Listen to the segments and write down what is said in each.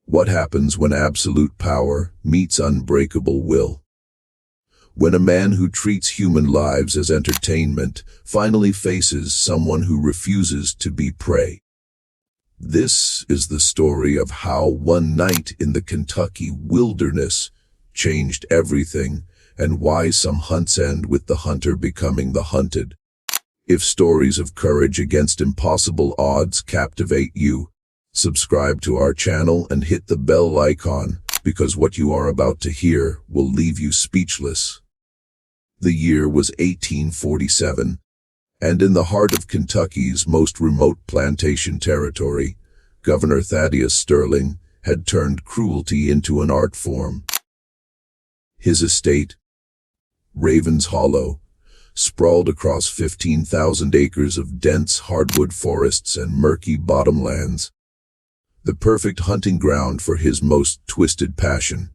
What happens when absolute power meets unbreakable will? When a man who treats human lives as entertainment finally faces someone who refuses to be prey. This is the story of how one night in the Kentucky wilderness changed everything, and why some hunts end with the hunter becoming the hunted. If stories of courage against impossible odds captivate you, subscribe to our channel and hit the bell icon, because what you are about to hear will leave you speechless. The year was 1847, and in the heart of Kentucky's most remote plantation territory, Governor Thaddeus Sterling had turned cruelty into an art form. His estate, Ravens Hollow, sprawled across 15,000 acres of dense hardwood forests and murky bottomlands, the perfect hunting ground for his most twisted passion.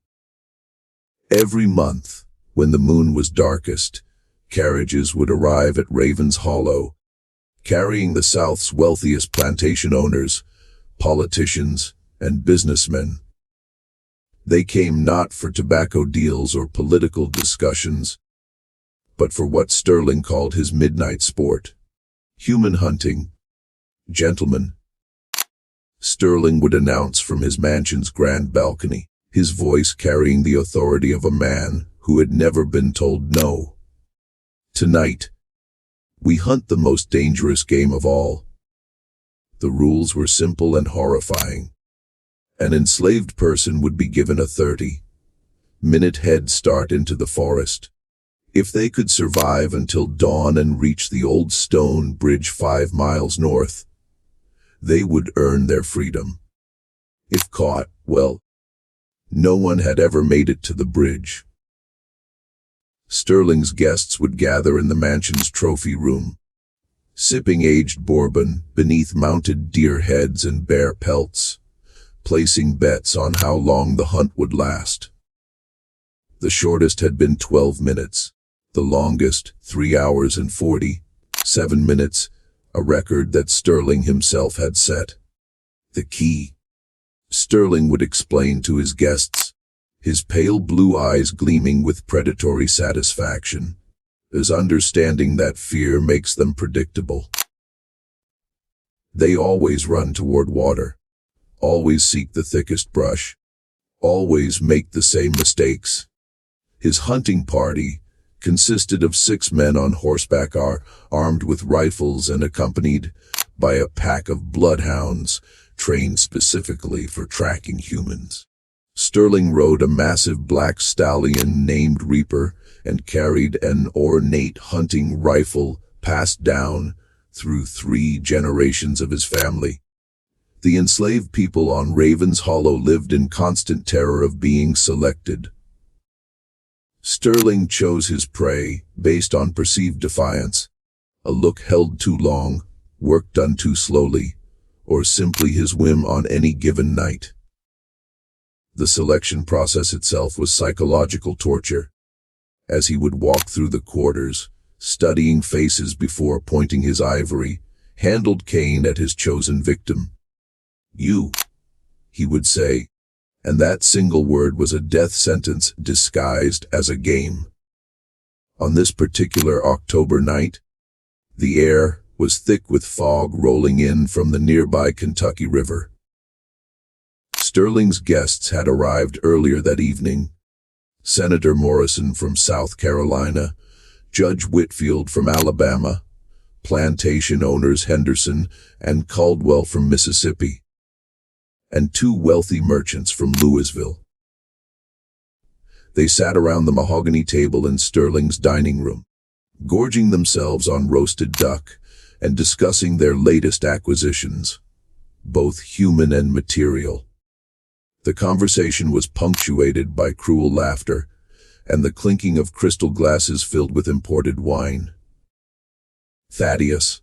Every month, when the moon was darkest, carriages would arrive at Ravens Hollow, carrying the South's wealthiest plantation owners, politicians, and businessmen. They came not for tobacco deals or political discussions, but for what Sterling called his midnight sport, human hunting. Gentlemen, Sterling would announce from his mansion's grand balcony, his voice carrying the authority of a man who had never been told no. Tonight, we hunt the most dangerous game of all. The rules were simple and horrifying. An enslaved person would be given a 30-minute head start into the forest. If they could survive until dawn and reach the old stone bridge 5 miles north, they would earn their freedom. If caught, well, no one had ever made it to the bridge. Sterling's guests would gather in the mansion's trophy room, sipping aged bourbon beneath mounted deer heads and bear pelts, placing bets on how long the hunt would last. The shortest had been 12 minutes, the longest 3 hours and 47 minutes, a record that Sterling himself had set. The key, Sterling would explain to his guests, his pale blue eyes gleaming with predatory satisfaction, is understanding that fear makes them predictable. They always run toward water, always seek the thickest brush, always make the same mistakes. His hunting party consisted of 6 men on horseback armed with rifles and accompanied by a pack of bloodhounds trained specifically for tracking humans. Sterling rode a massive black stallion named Reaper and carried an ornate hunting rifle passed down through 3 generations of his family. The enslaved people on Ravens Hollow lived in constant terror of being selected. Sterling chose his prey based on perceived defiance, a look held too long, work done too slowly, or simply his whim on any given night. The selection process itself was psychological torture, as he would walk through the quarters, studying faces before pointing his ivory, handled cane at his chosen victim. "You," he would say, and that single word was a death sentence disguised as a game. On this particular October night, the air was thick with fog rolling in from the nearby Kentucky River. Sterling's guests had arrived earlier that evening. Senator Morrison from South Carolina, Judge Whitfield from Alabama, plantation owners Henderson and Caldwell from Mississippi, and 2 wealthy merchants from Louisville. They sat around the mahogany table in Sterling's dining room, gorging themselves on roasted duck and discussing their latest acquisitions, both human and material. The conversation was punctuated by cruel laughter and the clinking of crystal glasses filled with imported wine. "Thaddeus,"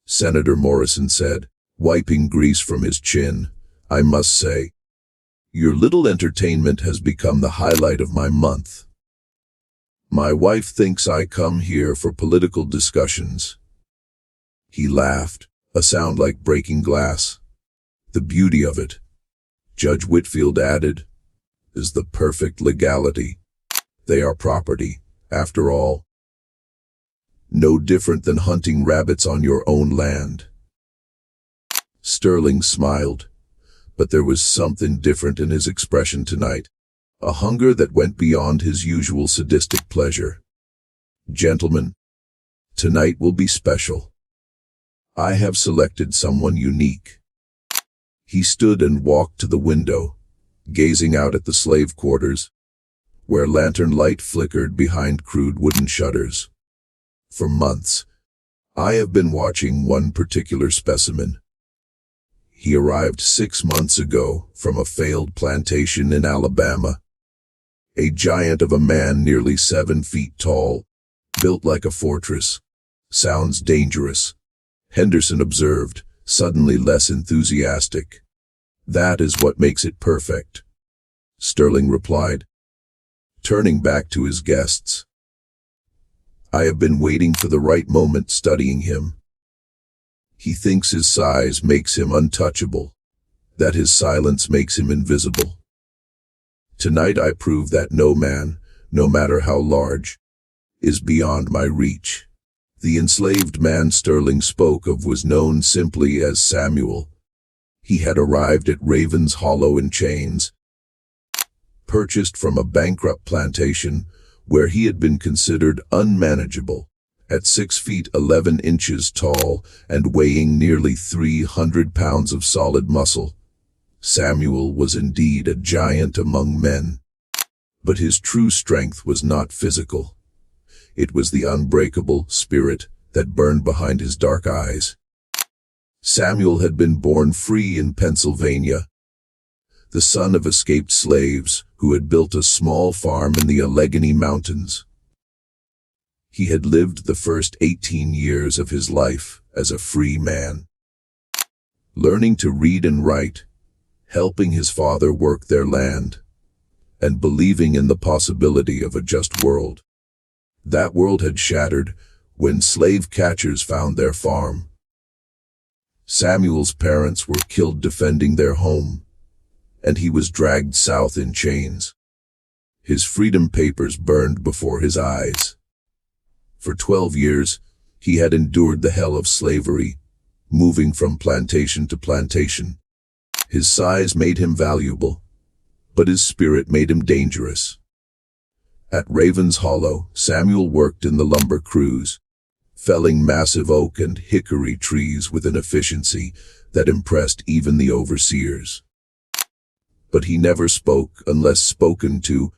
Senator Morrison said, wiping grease from his chin, "I must say, your little entertainment has become the highlight of my month. My wife thinks I come here for political discussions." He laughed, a sound like breaking glass. "The beauty of it. Judge Whitfield added, is the perfect legality. They are property, after all. No different than hunting rabbits on your own land. Sterling smiled, but there was something different in his expression tonight, a hunger that went beyond his usual sadistic pleasure. Gentlemen, tonight will be special. I have selected someone unique. He stood and walked to the window, gazing out at the slave quarters, where lantern light flickered behind crude wooden shutters. For months, I have been watching one particular specimen. He arrived 6 months ago from a failed plantation in Alabama. A giant of a man nearly 7 feet tall, built like a fortress. Sounds dangerous, Henderson observed, suddenly less enthusiastic. That is what makes it perfect, Sterling replied, turning back to his guests. I have been waiting for the right moment, studying him. He thinks his size makes him untouchable, that his silence makes him invisible. Tonight I prove that no man, no matter how large, is beyond my reach. The enslaved man Sterling spoke of was known simply as Samuel. He had arrived at Raven's Hollow in chains, purchased from a bankrupt plantation where he had been considered unmanageable. At 6 feet 11 inches tall and weighing nearly 300 pounds of solid muscle, Samuel was indeed a giant among men. But his true strength was not physical. It was the unbreakable spirit that burned behind his dark eyes. Samuel had been born free in Pennsylvania, the son of escaped slaves who had built a small farm in the Allegheny Mountains. He had lived the first 18 years of his life as a free man, learning to read and write, helping his father work their land, and believing in the possibility of a just world. That world had shattered when slave catchers found their farm. Samuel's parents were killed defending their home, and he was dragged south in chains. His freedom papers burned before his eyes. For 12 years, he had endured the hell of slavery, moving from plantation to plantation. His size made him valuable, but his spirit made him dangerous. At Raven's Hollow, Samuel worked in the lumber crews, felling massive oak and hickory trees with an efficiency that impressed even the overseers. But he never spoke unless spoken to,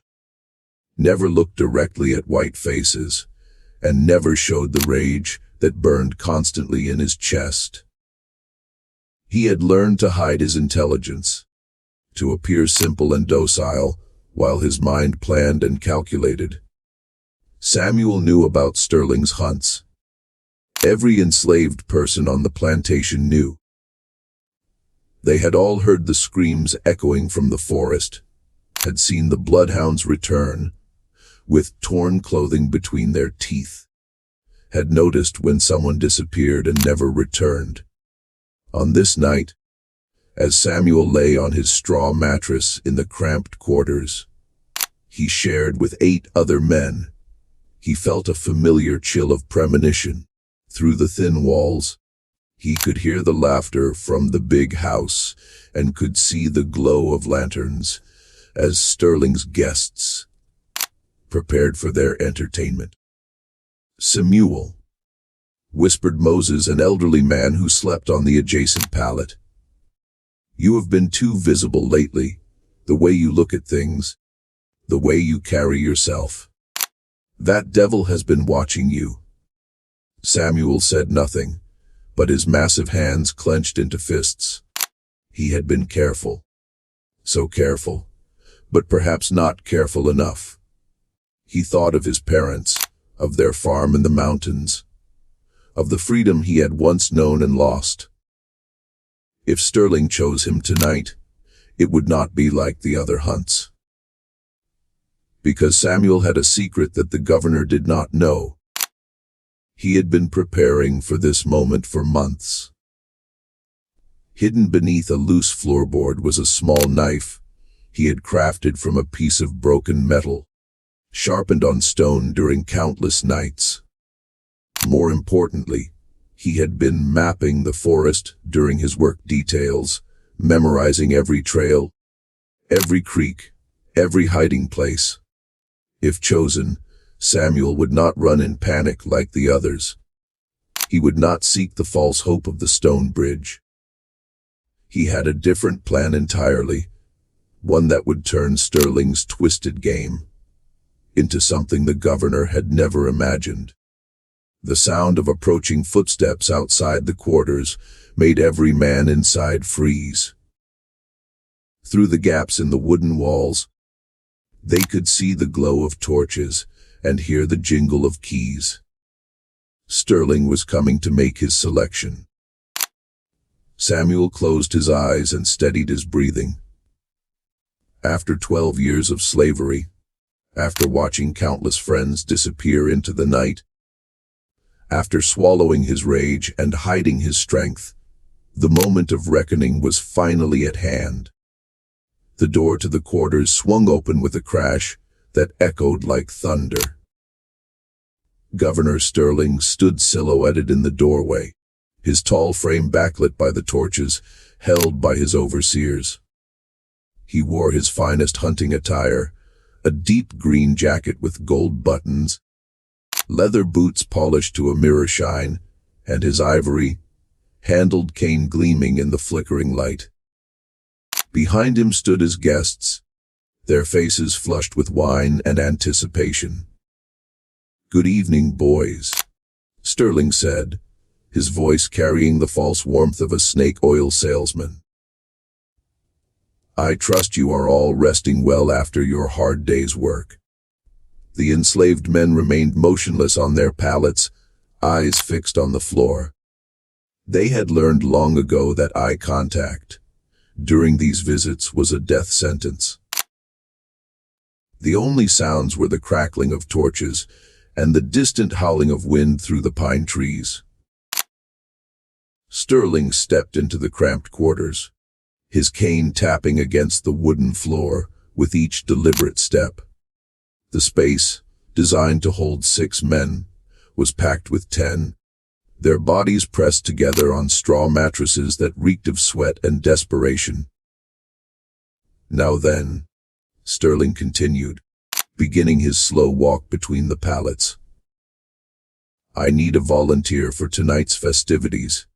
never looked directly at white faces, and never showed the rage that burned constantly in his chest. He had learned to hide his intelligence, to appear simple and docile, while his mind planned and calculated. Samuel knew about Sterling's hunts. Every enslaved person on the plantation knew. They had all heard the screams echoing from the forest, had seen the bloodhounds return, with torn clothing between their teeth, had noticed when someone disappeared and never returned. On this night, as Samuel lay on his straw mattress in the cramped quarters, he shared with 8 other men. He felt a familiar chill of premonition. Through the thin walls, he could hear the laughter from the big house and could see the glow of lanterns as Sterling's guests prepared for their entertainment. Samuel, whispered Moses, an elderly man who slept on the adjacent pallet. You have been too visible lately, the way you look at things, the way you carry yourself. That devil has been watching you. Samuel said nothing, but his massive hands clenched into fists. He had been careful. So careful, but perhaps not careful enough. He thought of his parents, of their farm in the mountains, of the freedom he had once known and lost. If Sterling chose him tonight, it would not be like the other hunts. Because Samuel had a secret that the governor did not know. He had been preparing for this moment for months. Hidden beneath a loose floorboard was a small knife he had crafted from a piece of broken metal, sharpened on stone during countless nights. More importantly, he had been mapping the forest during his work details, memorizing every trail, every creek, every hiding place. If chosen, Samuel would not run in panic like the others. He would not seek the false hope of the stone bridge. He had a different plan entirely, one that would turn Sterling's twisted game into something the governor had never imagined. The sound of approaching footsteps outside the quarters made every man inside freeze. Through the gaps in the wooden walls, they could see the glow of torches and hear the jingle of keys. Sterling was coming to make his selection. Samuel closed his eyes and steadied his breathing. After 12 years of slavery, after watching countless friends disappear into the night, after swallowing his rage and hiding his strength, the moment of reckoning was finally at hand. The door to the quarters swung open with a crash that echoed like thunder. Governor Sterling stood silhouetted in the doorway, his tall frame backlit by the torches held by his overseers. He wore his finest hunting attire, a deep green jacket with gold buttons, leather boots polished to a mirror shine, and his ivory-handled cane gleaming in the flickering light. Behind him stood his guests, their faces flushed with wine and anticipation. "Good evening, boys," Sterling said, his voice carrying the false warmth of a snake oil salesman. "I trust you are all resting well after your hard day's work." The enslaved men remained motionless on their pallets, eyes fixed on the floor. They had learned long ago that eye contact during these visits was a death sentence. The only sounds were the crackling of torches and the distant howling of wind through the pine trees. Sterling stepped into the cramped quarters, his cane tapping against the wooden floor with each deliberate step. The space, designed to hold 6 men, was packed with 10, their bodies pressed together on straw mattresses that reeked of sweat and desperation. "Now then," Sterling continued, beginning his slow walk between the pallets, "I need a volunteer for tonight's festivities.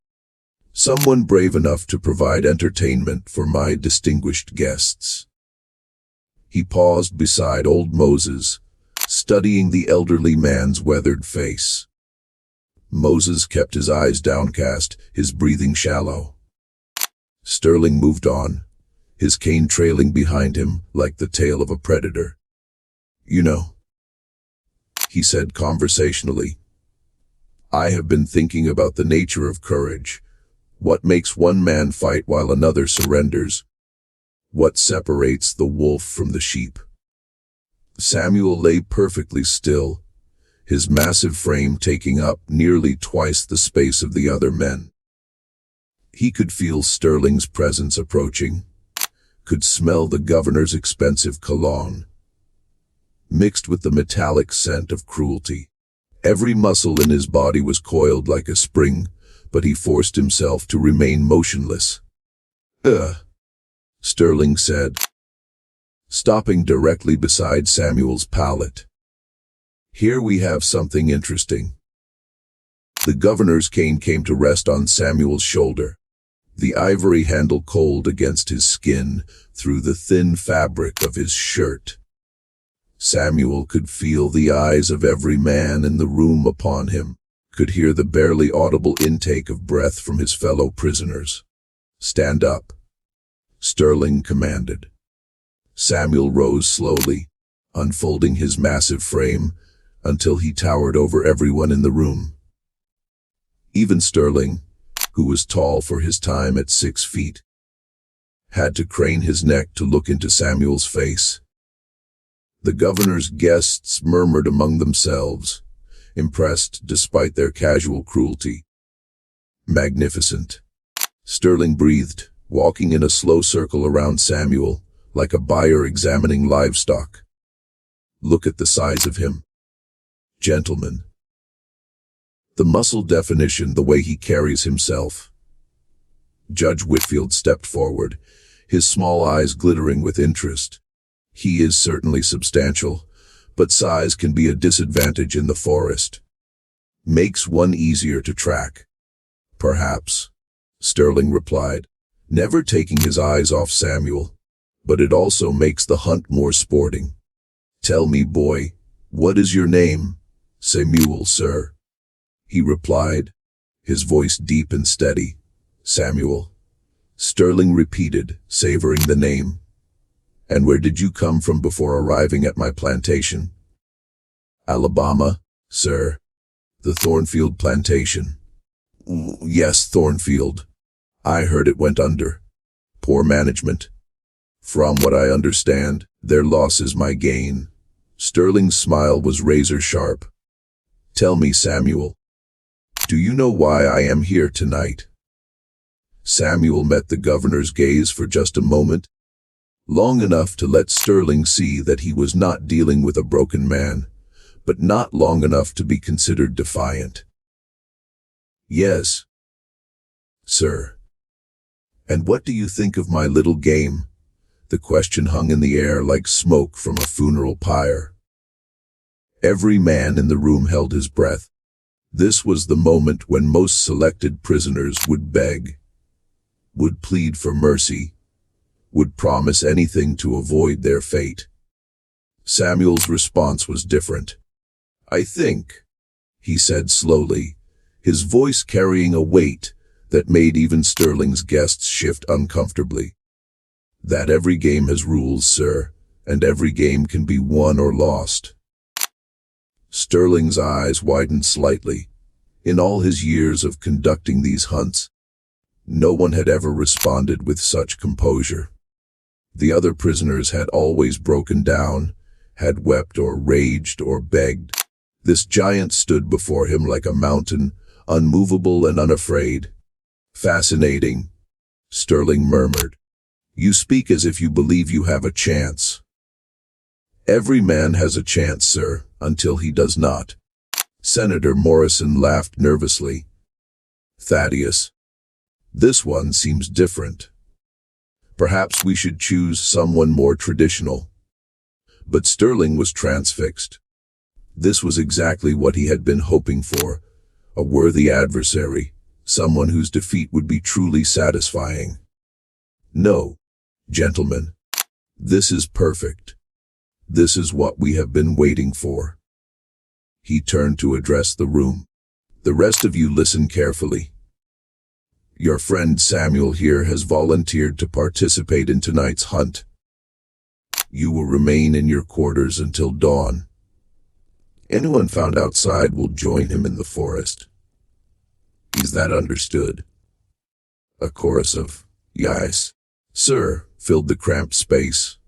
Someone brave enough to provide entertainment for my distinguished guests." He paused beside old Moses, studying the elderly man's weathered face. Moses kept his eyes downcast, his breathing shallow. Sterling moved on, his cane trailing behind him like the tail of a predator. "You know," he said conversationally, "I have been thinking about the nature of courage. What makes one man fight while another surrenders? What separates the wolf from the sheep?" Samuel lay perfectly still, his massive frame taking up nearly twice the space of the other men. He could feel Sterling's presence approaching, could smell the governor's expensive cologne, mixed with the metallic scent of cruelty. Every muscle in his body was coiled like a spring, but he forced himself to remain motionless. Sterling said, stopping directly beside Samuel's pallet. "Here we have something interesting." The governor's cane came to rest on Samuel's shoulder, the ivory handle cold against his skin through the thin fabric of his shirt. Samuel could feel the eyes of every man in the room upon him, could hear the barely audible intake of breath from his fellow prisoners. "Stand up," Sterling commanded. Samuel rose slowly, unfolding his massive frame until he towered over everyone in the room. Even Sterling, who was tall for his time at 6 feet, had to crane his neck to look into Samuel's face. The governor's guests murmured among themselves, impressed despite their casual cruelty. "Magnificent," Sterling breathed, walking in a slow circle around Samuel, like a buyer examining livestock. Look at the size of him. Gentleman. The muscle definition, the way he carries himself. Judge Whitfield stepped forward, his small eyes glittering with interest. He is certainly substantial, but size can be a disadvantage in the forest. Makes one easier to track. Perhaps, Sterling replied, never taking his eyes off Samuel, but it also makes the hunt more sporting. Tell me, boy, what is your name? Samuel, sir. He replied, his voice deep and steady. Samuel. Sterling repeated, savoring the name. And where did you come from before arriving at my plantation? Alabama, sir. The Thornfield plantation. Yes, Thornfield. I heard it went under. Poor management. From what I understand, their loss is my gain. Sterling's smile was razor sharp. Tell me, Samuel, do you know why I am here tonight? Samuel met the governor's gaze for just a moment, long enough to let Sterling see that he was not dealing with a broken man, but not long enough to be considered defiant. Yes, sir. And what do you think of my little game? The question hung in the air like smoke from a funeral pyre. Every man in the room held his breath. This was the moment when most selected prisoners would beg, would plead for mercy, would promise anything to avoid their fate. Samuel's response was different. I think, he said slowly, his voice carrying a weight that made even Sterling's guests shift uncomfortably. That every game has rules, sir, and every game can be won or lost. Sterling's eyes widened slightly. In all his years of conducting these hunts, no one had ever responded with such composure. The other prisoners had always broken down, had wept or raged or begged. This giant stood before him like a mountain, unmovable and unafraid. Fascinating, Sterling murmured. You speak as if you believe you have a chance. Every man has a chance, sir, until he does not. Senator Morrison laughed nervously. Thaddeus, this one seems different. Perhaps we should choose someone more traditional. But Sterling was transfixed. This was exactly what he had been hoping for, a worthy adversary, someone whose defeat would be truly satisfying. No, gentlemen, this is perfect. This is what we have been waiting for. He turned to address the room. The rest of you listen carefully. Your friend Samuel here has volunteered to participate in tonight's hunt. You will remain in your quarters until dawn. Anyone found outside will join him in the forest. Is that understood? A chorus of yes, sir, filled the cramped space.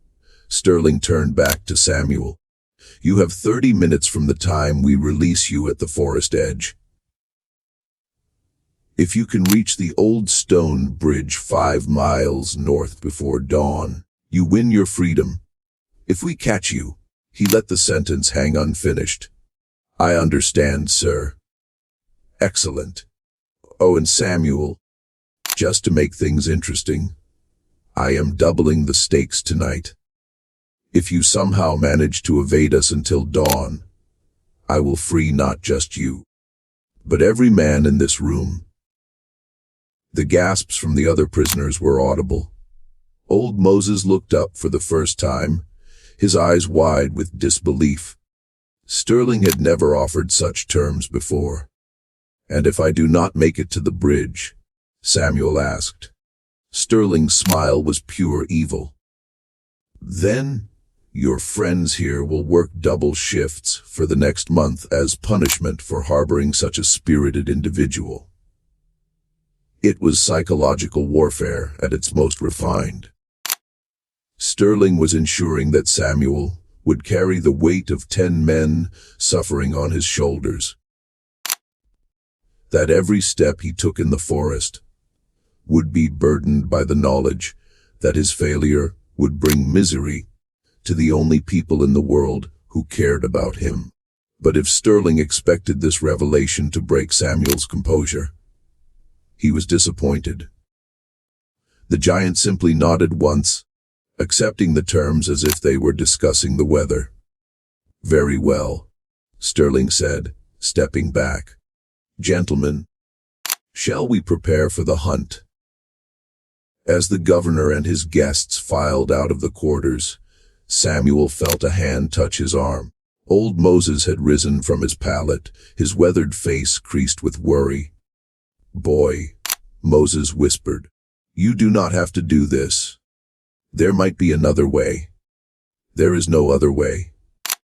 Sterling turned back to Samuel. You have 30 minutes from the time we release you at the forest edge. If you can reach the old stone bridge 5 miles north before dawn, you win your freedom. If we catch you, he let the sentence hang unfinished. I understand, sir. Excellent. Oh, and Samuel, just to make things interesting, I am doubling the stakes tonight. If you somehow manage to evade us until dawn, I will free not just you, but every man in this room. The gasps from the other prisoners were audible. Old Moses looked up for the first time, his eyes wide with disbelief. Sterling had never offered such terms before. And if I do not make it to the bridge? Samuel asked. Sterling's smile was pure evil. Then, your friends here will work double shifts for the next month as punishment for harboring such a spirited individual. It was psychological warfare at its most refined. Sterling was ensuring that Samuel would carry the weight of 10 men suffering on his shoulders. That every step he took in the forest, would be burdened by the knowledge that his failure would bring misery to the only people in the world who cared about him. But if Sterling expected this revelation to break Samuel's composure, he was disappointed. The giant simply nodded once, accepting the terms as if they were discussing the weather. "Very well," Sterling said, stepping back. "Gentlemen, shall we prepare for the hunt?" As the governor and his guests filed out of the quarters, Samuel felt a hand touch his arm. Old Moses had risen from his pallet, his weathered face creased with worry. "Boy," Moses whispered, "you do not have to do this. There might be another way." "There is no other way,"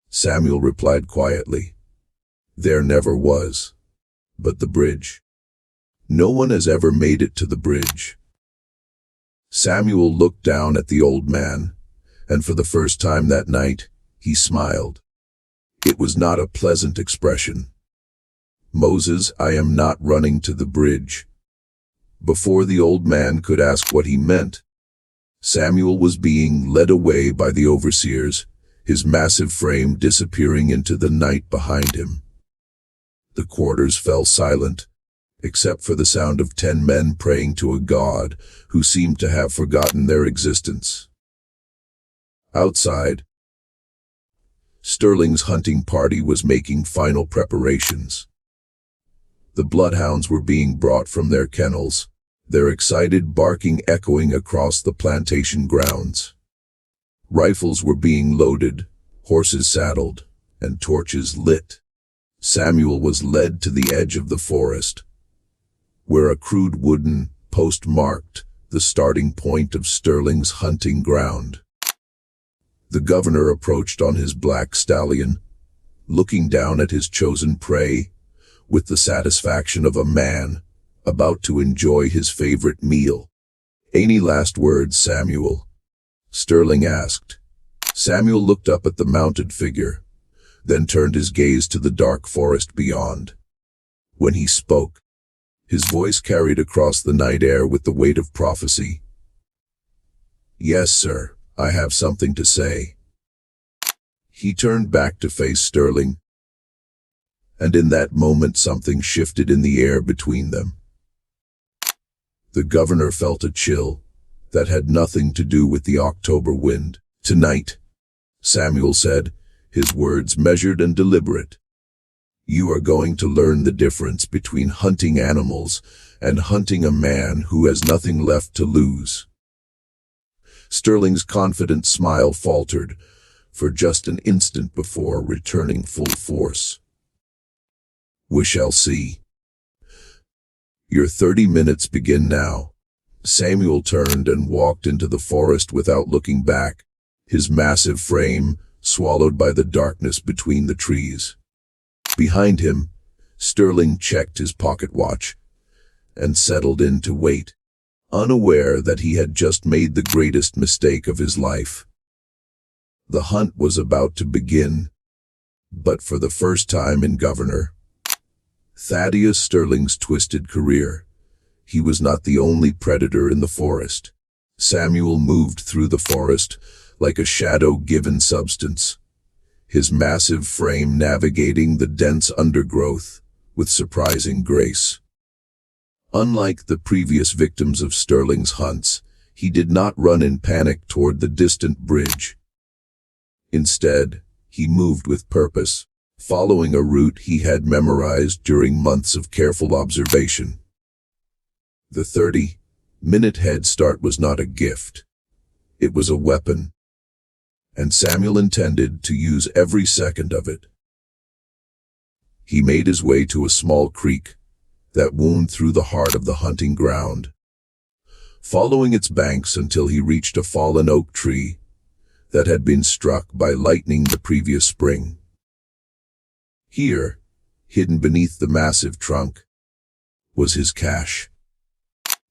Samuel replied quietly. "There never was. But the bridge. No one has ever made it to the bridge." Samuel looked down at the old man, and for the first time that night, he smiled. It was not a pleasant expression. "Moses, I am not running to the bridge." Before the old man could ask what he meant, Samuel was being led away by the overseers, his massive frame disappearing into the night behind him. The quarters fell silent, except for the sound of 10 men praying to a god who seemed to have forgotten their existence. Outside, Sterling's hunting party was making final preparations. The bloodhounds were being brought from their kennels, their excited barking echoing across the plantation grounds. Rifles were being loaded, horses saddled, and torches lit. Samuel was led to the edge of the forest, where a crude wooden post marked the starting point of Sterling's hunting ground. The governor approached on his black stallion, looking down at his chosen prey with the satisfaction of a man about to enjoy his favorite meal. "Any last words, Samuel?" Sterling asked. Samuel looked up at the mounted figure, then turned his gaze to the dark forest beyond. When he spoke, his voice carried across the night air with the weight of prophecy. "Yes, sir, I have something to say." He turned back to face Sterling, and in that moment something shifted in the air between them. The governor felt a chill that had nothing to do with the October wind. "Tonight," Samuel said, his words measured and deliberate, "you are going to learn the difference between hunting animals and hunting a man who has nothing left to lose." Sterling's confident smile faltered for just an instant before returning full force. "We shall see. Your 30 minutes begin now." Samuel turned and walked into the forest without looking back, his massive frame swallowed by the darkness between the trees. Behind him, Sterling checked his pocket watch and settled in to wait, unaware that he had just made the greatest mistake of his life. The hunt was about to begin, but for the first time in Governor Thaddeus Sterling's twisted career, he was not the only predator in the forest. Samuel moved through the forest like a shadow-given substance, his massive frame navigating the dense undergrowth with surprising grace. Unlike the previous victims of Sterling's hunts, he did not run in panic toward the distant bridge. Instead, he moved with purpose, following a route he had memorized during months of careful observation. The 30-minute head start was not a gift. It was a weapon, and Samuel intended to use every second of it. He made his way to a small creek that wound through the heart of the hunting ground, following its banks until he reached a fallen oak tree that had been struck by lightning the previous spring. Here, hidden beneath the massive trunk, was his cache.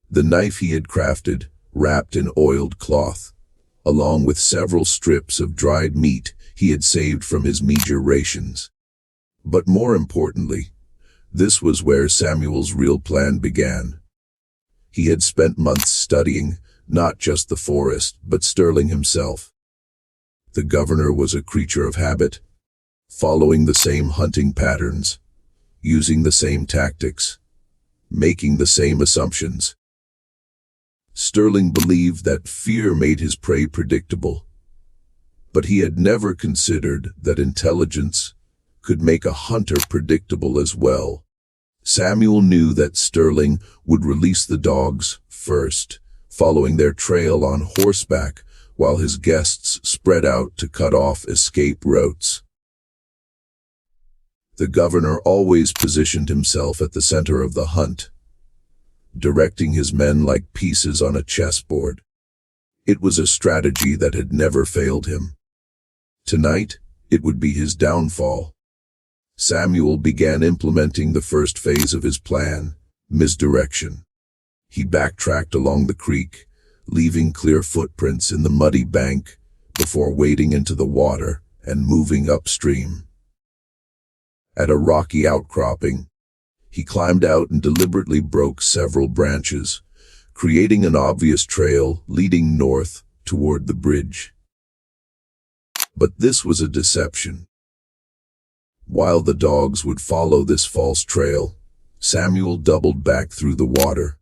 The knife he had crafted, wrapped in oiled cloth, along with several strips of dried meat he had saved from his meager rations. But more importantly, this was where Samuel's real plan began. He had spent months studying, not just the forest, but Sterling himself. The governor was a creature of habit, following the same hunting patterns, using the same tactics, making the same assumptions. Sterling believed that fear made his prey predictable, but he had never considered that intelligence could make a hunter predictable as well. Samuel knew that Sterling would release the dogs first, following their trail on horseback, while his guests spread out to cut off escape routes. The governor always positioned himself at the center of the hunt, directing his men like pieces on a chessboard. It was a strategy that had never failed him. Tonight, it would be his downfall. Samuel began implementing the first phase of his plan, misdirection. He backtracked along the creek, leaving clear footprints in the muddy bank before wading into the water and moving upstream. At a rocky outcropping, he climbed out and deliberately broke several branches, creating an obvious trail leading north toward the bridge. But this was a deception. While the dogs would follow this false trail, Samuel doubled back through the water,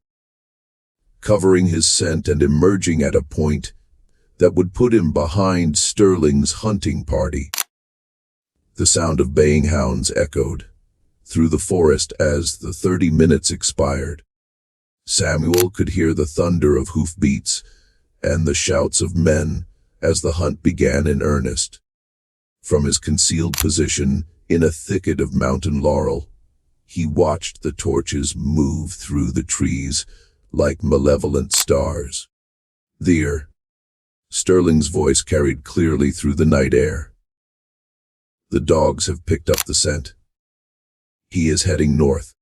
covering his scent and emerging at a point that would put him behind Sterling's hunting party. The sound of baying hounds echoed through the forest as the 30 minutes expired. Samuel could hear the thunder of hoofbeats and the shouts of men as the hunt began in earnest. From his concealed position in a thicket of mountain laurel, he watched the torches move through the trees like malevolent stars. There, Sterling's voice carried clearly through the night air. The dogs have picked up the scent. He is heading north,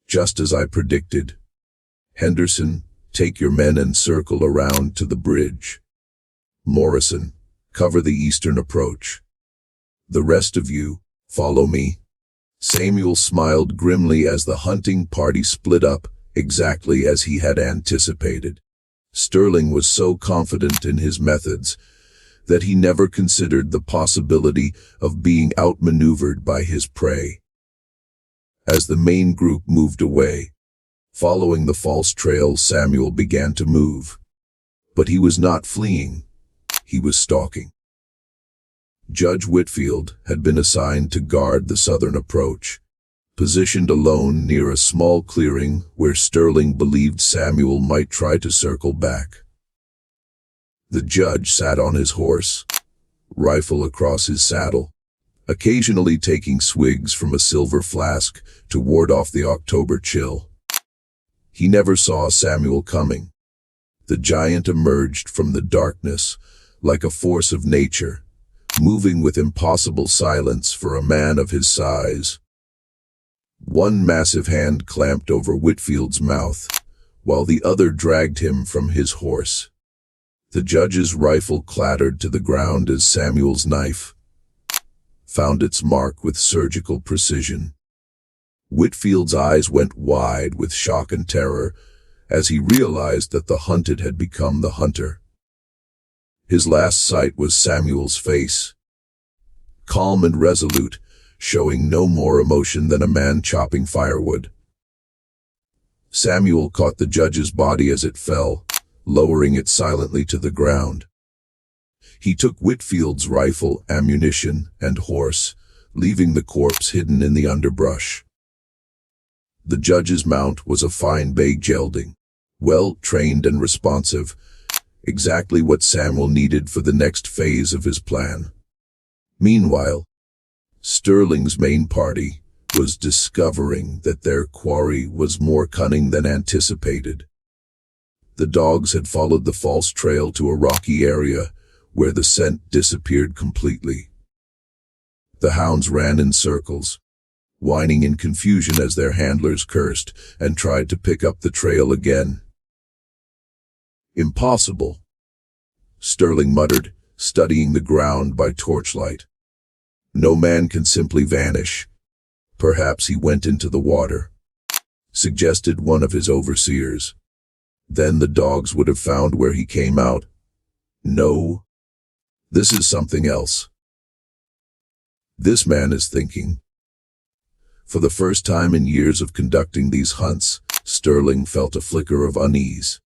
just as I predicted. Henderson, take your men and circle around to the bridge. Morrison, cover the eastern approach. The rest of you, follow me. Samuel smiled grimly as the hunting party split up, exactly as he had anticipated. Sterling was so confident in his methods that he never considered the possibility of being outmaneuvered by his prey. As the main group moved away, following the false trail, Samuel began to move. But he was not fleeing, he was stalking. Judge Whitfield had been assigned to guard the southern approach, positioned alone near a small clearing where Sterling believed Samuel might try to circle back. The judge sat on his horse, rifle across his saddle, occasionally taking swigs from a silver flask to ward off the October chill. He never saw Samuel coming. The giant emerged from the darkness like a force of nature, moving with impossible silence for a man of his size. One massive hand clamped over Whitfield's mouth, while the other dragged him from his horse. The judge's rifle clattered to the ground as Samuel's knife found its mark with surgical precision. Whitfield's eyes went wide with shock and terror as he realized that the hunted had become the hunter. His last sight was Samuel's face, calm and resolute, showing no more emotion than a man chopping firewood. Samuel caught the judge's body as it fell, lowering it silently to the ground. He took Whitfield's rifle, ammunition, and horse, leaving the corpse hidden in the underbrush. The judge's mount was a fine bay gelding, well-trained and responsive, exactly what Samuel needed for the next phase of his plan. Meanwhile, Sterling's main party was discovering that their quarry was more cunning than anticipated. The dogs had followed the false trail to a rocky area where the scent disappeared completely. The hounds ran in circles, whining in confusion as their handlers cursed and tried to pick up the trail again. "Impossible," Sterling muttered, studying the ground by torchlight. "No man can simply vanish. Perhaps he went into the water," suggested one of his overseers. Then the dogs would have found where he came out. No, this is something else. This man is thinking. For the first time in years of conducting these hunts, Sterling felt a flicker of unease.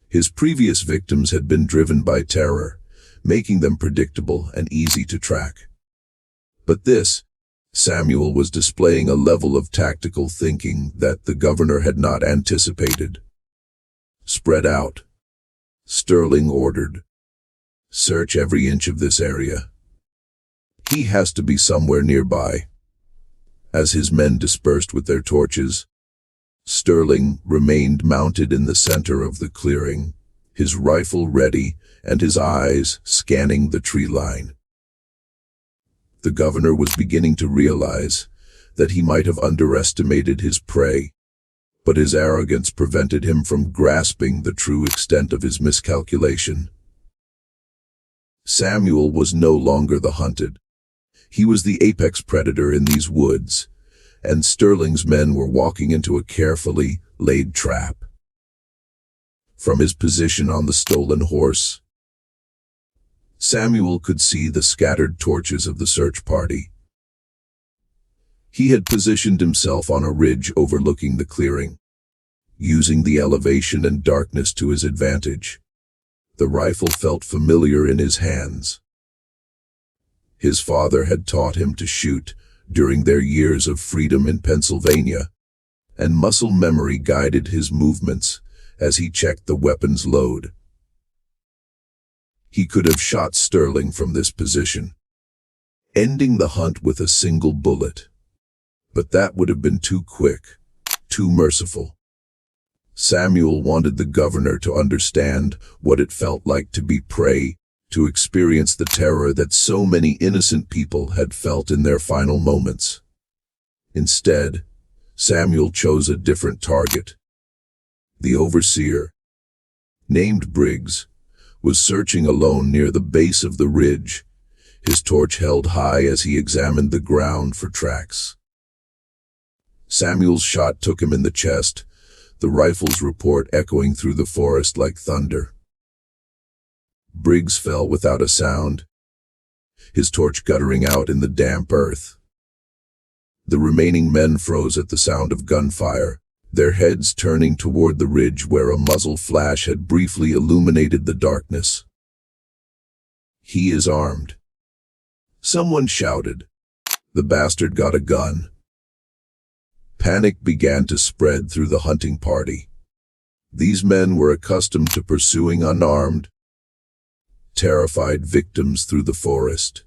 His previous victims had been driven by terror, making them predictable and easy to track. But this, Samuel was displaying a level of tactical thinking that the governor had not anticipated. Spread out, Sterling ordered. Search every inch of this area. He has to be somewhere nearby. As his men dispersed with their torches, Sterling remained mounted in the center of the clearing, his rifle ready and his eyes scanning the tree line. The governor was beginning to realize that he might have underestimated his prey, but his arrogance prevented him from grasping the true extent of his miscalculation. Samuel was no longer the hunted. He was the apex predator in these woods, and Sterling's men were walking into a carefully laid trap. From his position on the stolen horse, Samuel could see the scattered torches of the search party. He had positioned himself on a ridge overlooking the clearing, using the elevation and darkness to his advantage. The rifle felt familiar in his hands. His father had taught him to shoot during their years of freedom in Pennsylvania, and muscle memory guided his movements as he checked the weapon's load. He could have shot Sterling from this position, ending the hunt with a single bullet. But that would have been too quick, too merciful. Samuel wanted the governor to understand what it felt like to be prey, to experience the terror that so many innocent people had felt in their final moments. Instead, Samuel chose a different target. The overseer, named Briggs, was searching alone near the base of the ridge, his torch held high as he examined the ground for tracks. Samuel's shot took him in the chest, the rifle's report echoing through the forest like thunder. Briggs fell without a sound, his torch guttering out in the damp earth. The remaining men froze at the sound of gunfire, their heads turning toward the ridge where a muzzle flash had briefly illuminated the darkness. "He is armed," someone shouted. "The bastard got a gun." Panic began to spread through the hunting party. These men were accustomed to pursuing unarmed, terrified victims through the forest.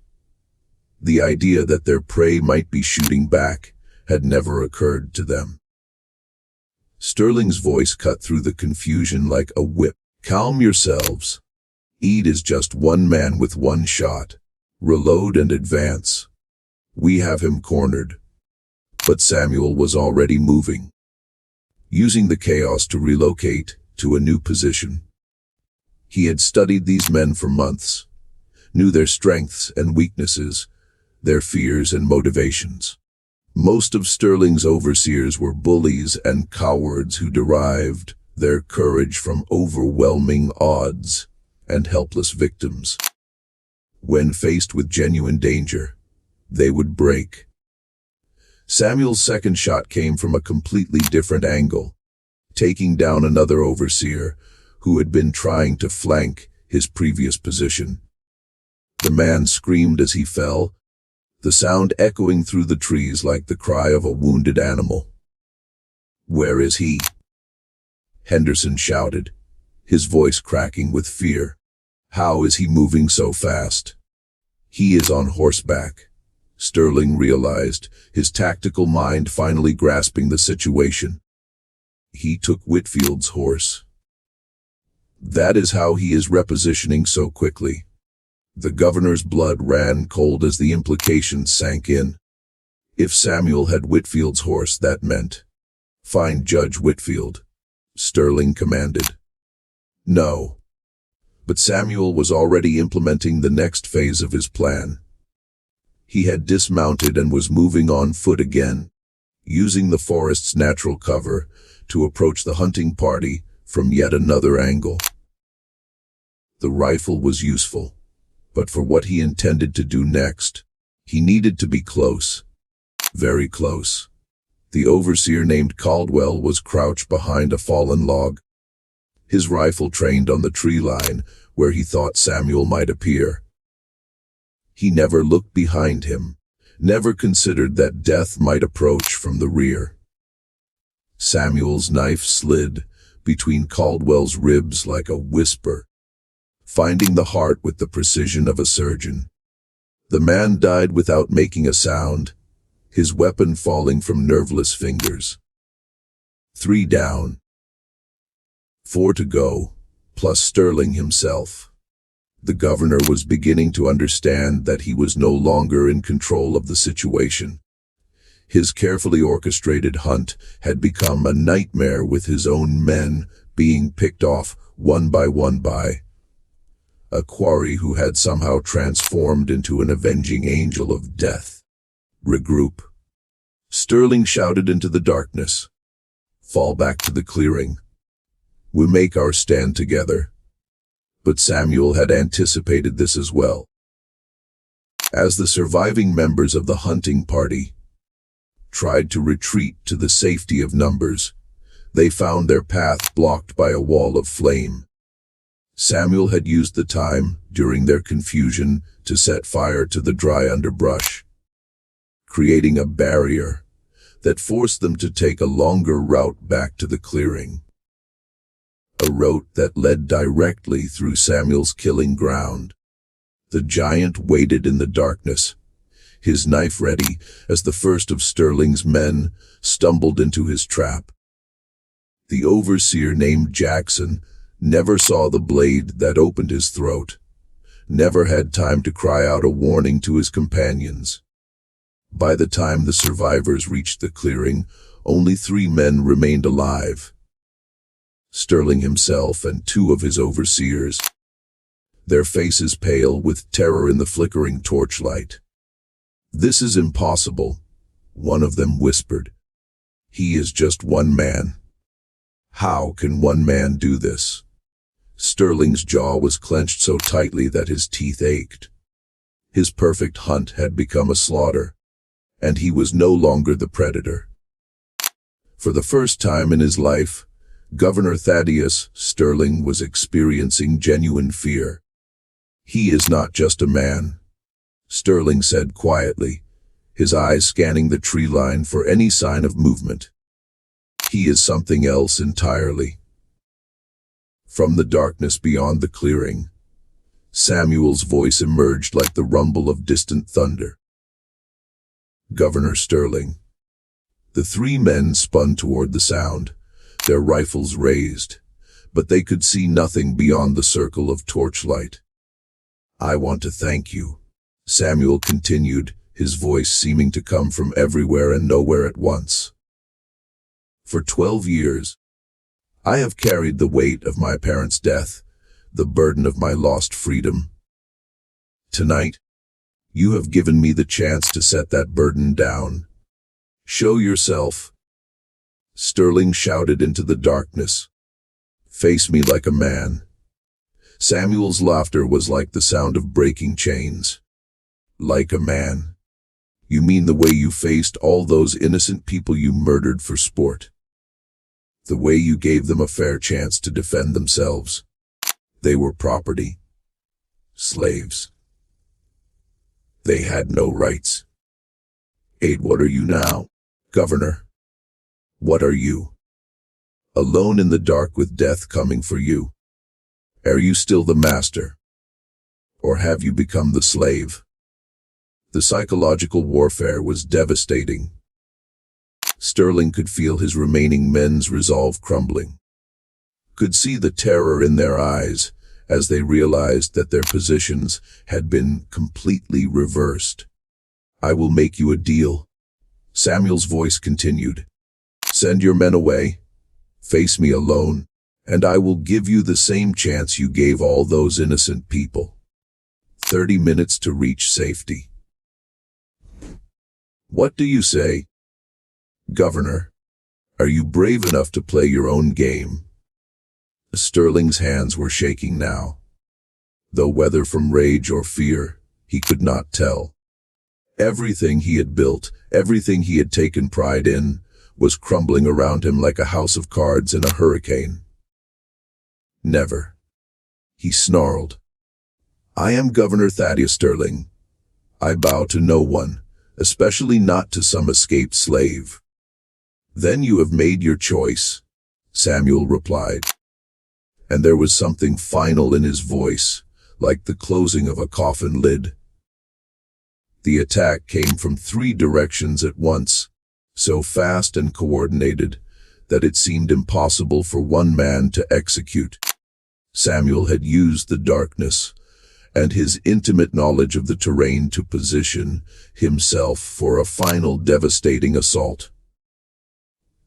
The idea that their prey might be shooting back had never occurred to them. Sterling's voice cut through the confusion like a whip. "Calm yourselves. Eid is just one man with one shot. Reload and advance. We have him cornered." But Samuel was already moving, using the chaos to relocate to a new position. He had studied these men for months, knew their strengths and weaknesses, their fears and motivations. Most of Sterling's overseers were bullies and cowards who derived their courage from overwhelming odds and helpless victims. When faced with genuine danger, they would break. Samuel's second shot came from a completely different angle, taking down another overseer who had been trying to flank his previous position. The man screamed as he fell, the sound echoing through the trees like the cry of a wounded animal. "Where is he?" Henderson shouted, his voice cracking with fear. "How is he moving so fast?" "He is on horseback," Sterling realized, his tactical mind finally grasping the situation. "He took Whitfield's horse. That is how he is repositioning so quickly." The governor's blood ran cold as the implications sank in. If Samuel had Whitfield's horse, that meant, "Find Judge Whitfield," Sterling commanded. No. But Samuel was already implementing the next phase of his plan. He had dismounted and was moving on foot again, using the forest's natural cover to approach the hunting party from yet another angle. The rifle was useful, but for what he intended to do next, he needed to be close, very close. The overseer named Caldwell was crouched behind a fallen log, his rifle trained on the tree line where he thought Samuel might appear. He never looked behind him, never considered that death might approach from the rear. Samuel's knife slid between Caldwell's ribs like a whisper, finding the heart with the precision of a surgeon. The man died without making a sound, his weapon falling from nerveless fingers. 3 down. 4 to go, plus Sterling himself. The governor was beginning to understand that he was no longer in control of the situation. His carefully orchestrated hunt had become a nightmare, with his own men being picked off one by a quarry who had somehow transformed into an avenging angel of death. Regroup. Sterling shouted into the darkness. Fall back to the clearing. We make our stand together. But Samuel had anticipated this as well. As the surviving members of the hunting party tried to retreat to the safety of numbers, they found their path blocked by a wall of flame. Samuel had used the time during their confusion to set fire to the dry underbrush, creating a barrier that forced them to take a longer route back to the clearing. A route that led directly through Samuel's killing ground. The giant waited in the darkness, his knife ready as the first of Sterling's men stumbled into his trap. The overseer named Jackson never saw the blade that opened his throat, never had time to cry out a warning to his companions. By the time the survivors reached the clearing, only 3 men remained alive. Sterling himself and 2 of his overseers, their faces pale with terror in the flickering torchlight. "This is impossible," one of them whispered. "He is just one man. How can one man do this?" Sterling's jaw was clenched so tightly that his teeth ached. His perfect hunt had become a slaughter, and he was no longer the predator. For the first time in his life, Governor Thaddeus Sterling was experiencing genuine fear. "He is not just a man," Sterling said quietly, his eyes scanning the tree line for any sign of movement. "He is something else entirely." From the darkness beyond the clearing, Samuel's voice emerged like the rumble of distant thunder. "Governor Sterling." The 3 men spun toward the sound, their rifles raised, but they could see nothing beyond the circle of torchlight. "I want to thank you," Samuel continued, his voice seeming to come from everywhere and nowhere at once. "For 12 years, I have carried the weight of my parents' death, the burden of my lost freedom. Tonight, you have given me the chance to set that burden down. Show yourself." Sterling shouted into the darkness. "Face me like a man." Samuel's laughter was like the sound of breaking chains. "Like a man? You mean the way you faced all those innocent people you murdered for sport? The way you gave them a fair chance to defend themselves? They were property. Slaves. They had no rights. What are you now, Governor? What are you? Alone in the dark with death coming for you. Are you still the master? Or have you become the slave?" The psychological warfare was devastating. Sterling could feel his remaining men's resolve crumbling, could see the terror in their eyes as they realized that their positions had been completely reversed. "I will make you a deal," Samuel's voice continued. "Send your men away, face me alone, and I will give you the same chance you gave all those innocent people. 30 minutes to reach safety. What do you say, Governor? Are you brave enough to play your own game?" Sterling's hands were shaking now, though whether from rage or fear, he could not tell. Everything he had built, everything he had taken pride in, was crumbling around him like a house of cards in a hurricane. Never. He snarled. I am Governor Thaddeus Sterling. I bow to no one, especially not to some escaped slave. Then you have made your choice, Samuel replied. And there was something final in his voice, like the closing of a coffin lid. The attack came from 3 directions at once, so fast and coordinated that it seemed impossible for one man to execute. Samuel had used the darkness and his intimate knowledge of the terrain to position himself for a final devastating assault.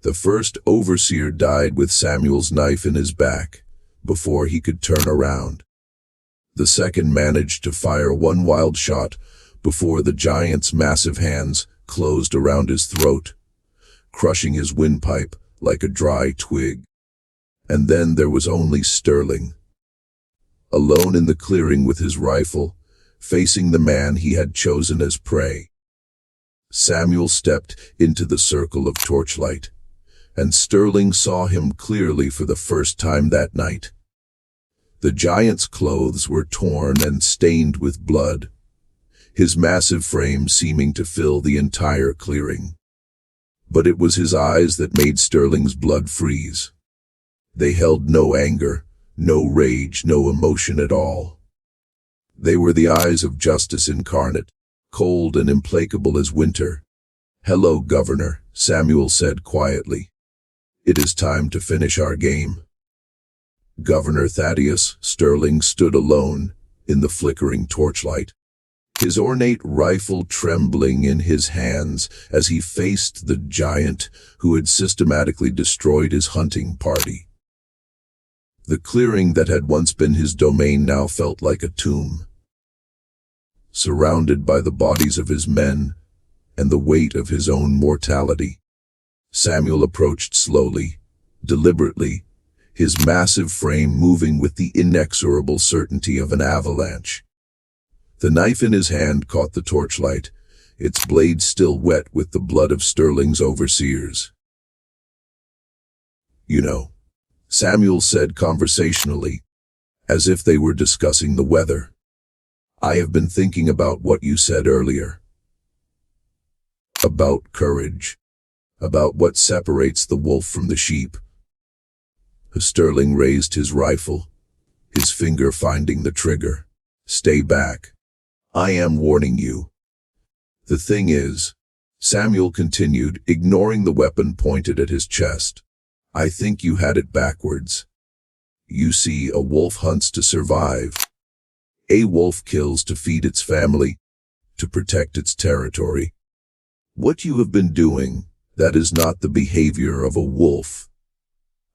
The first overseer died with Samuel's knife in his back before he could turn around. The second managed to fire one wild shot before the giant's massive hands closed around his throat, crushing his windpipe like a dry twig. And then there was only Sterling, alone in the clearing with his rifle, facing the man he had chosen as prey. Samuel stepped into the circle of torchlight, and Sterling saw him clearly for the first time that night. The giant's clothes were torn and stained with blood, his massive frame seeming to fill the entire clearing. But it was his eyes that made Sterling's blood freeze. They held no anger, no rage, no emotion at all. They were the eyes of justice incarnate, cold and implacable as winter. Hello, Governor, Samuel said quietly. It is time to finish our game. Governor Thaddeus Sterling stood alone in the flickering torchlight, his ornate rifle trembling in his hands as he faced the giant who had systematically destroyed his hunting party. The clearing that had once been his domain now felt like a tomb, surrounded by the bodies of his men and the weight of his own mortality. Samuel approached slowly, deliberately, his massive frame moving with the inexorable certainty of an avalanche. The knife in his hand caught the torchlight, its blade still wet with the blood of Sterling's overseers. You know, Samuel said conversationally, as if they were discussing the weather. I have been thinking about what you said earlier. About courage. About what separates the wolf from the sheep. Sterling raised his rifle, his finger finding the trigger. Stay back. I am warning you. The thing is, Samuel continued, ignoring the weapon pointed at his chest, I think you had it backwards. You see, a wolf hunts to survive. A wolf kills to feed its family, to protect its territory. What you have been doing, that is not the behavior of a wolf.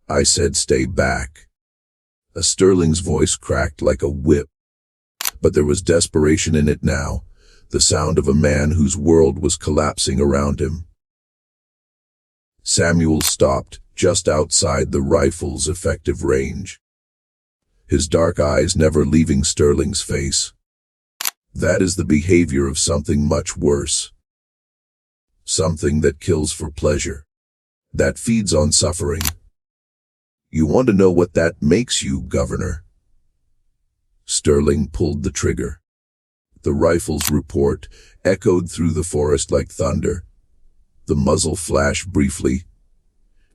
I said stay back. Sterling's voice cracked like a whip, but there was desperation in it now, the sound of a man whose world was collapsing around him. Samuel stopped just outside the rifle's effective range, his dark eyes never leaving Sterling's face. That is the behavior of something much worse. Something that kills for pleasure, that feeds on suffering. You want to know what that makes you, Governor? Sterling pulled the trigger. The rifle's report echoed through the forest like thunder. The muzzle flashed briefly,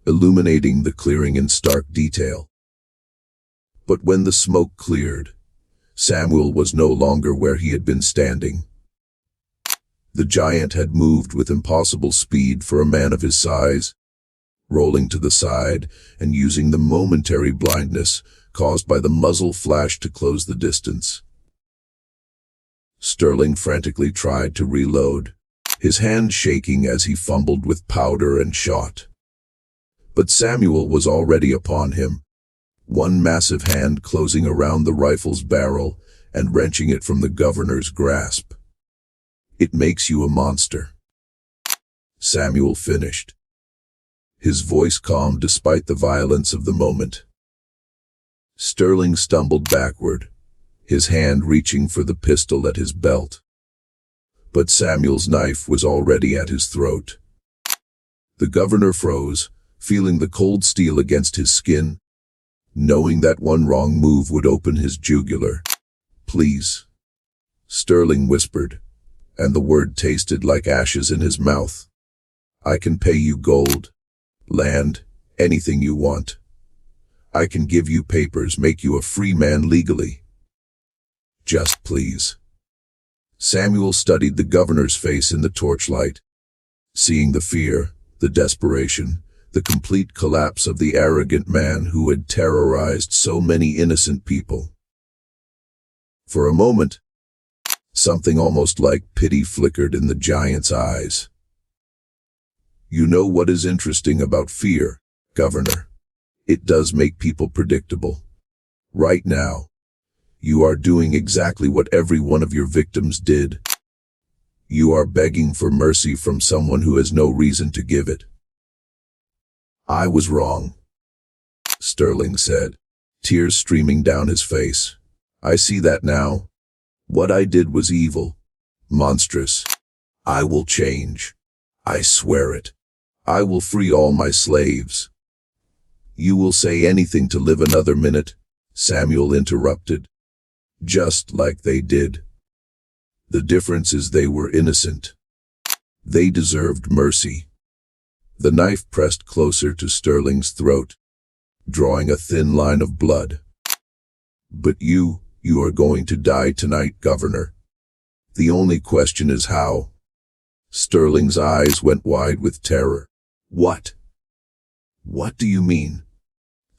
illuminating the clearing in stark detail. But when the smoke cleared, Samuel was no longer where he had been standing. The giant had moved with impossible speed for a man of his size, rolling to the side and using the momentary blindness caused by the muzzle flash to close the distance. Sterling frantically tried to reload, his hand shaking as he fumbled with powder and shot. But Samuel was already upon him, one massive hand closing around the rifle's barrel and wrenching it from the governor's grasp. It makes you a monster, Samuel finished, his voice calm despite the violence of the moment. Sterling stumbled backward, his hand reaching for the pistol at his belt. But Samuel's knife was already at his throat. The governor froze, feeling the cold steel against his skin, knowing that one wrong move would open his jugular. "Please," Sterling whispered, and the word tasted like ashes in his mouth. "I can pay you gold, land, anything you want. I can give you papers, make you a free man legally. Just please." Samuel studied the governor's face in the torchlight, seeing the fear, the desperation, the complete collapse of the arrogant man who had terrorized so many innocent people. For a moment, something almost like pity flickered in the giant's eyes. "You know what is interesting about fear, Governor? It does make people predictable. Right now, you are doing exactly what every one of your victims did. You are begging for mercy from someone who has no reason to give it." "I was wrong," Sterling said, tears streaming down his face. "I see that now. What I did was evil, monstrous. I will change. I swear it. I will free all my slaves." "You will say anything to live another minute," Samuel interrupted. "Just like they did. The difference is they were innocent. They deserved mercy." The knife pressed closer to Sterling's throat, drawing a thin line of blood. "But you are going to die tonight, Governor. The only question is how." Sterling's eyes went wide with terror. "What? What do you mean?"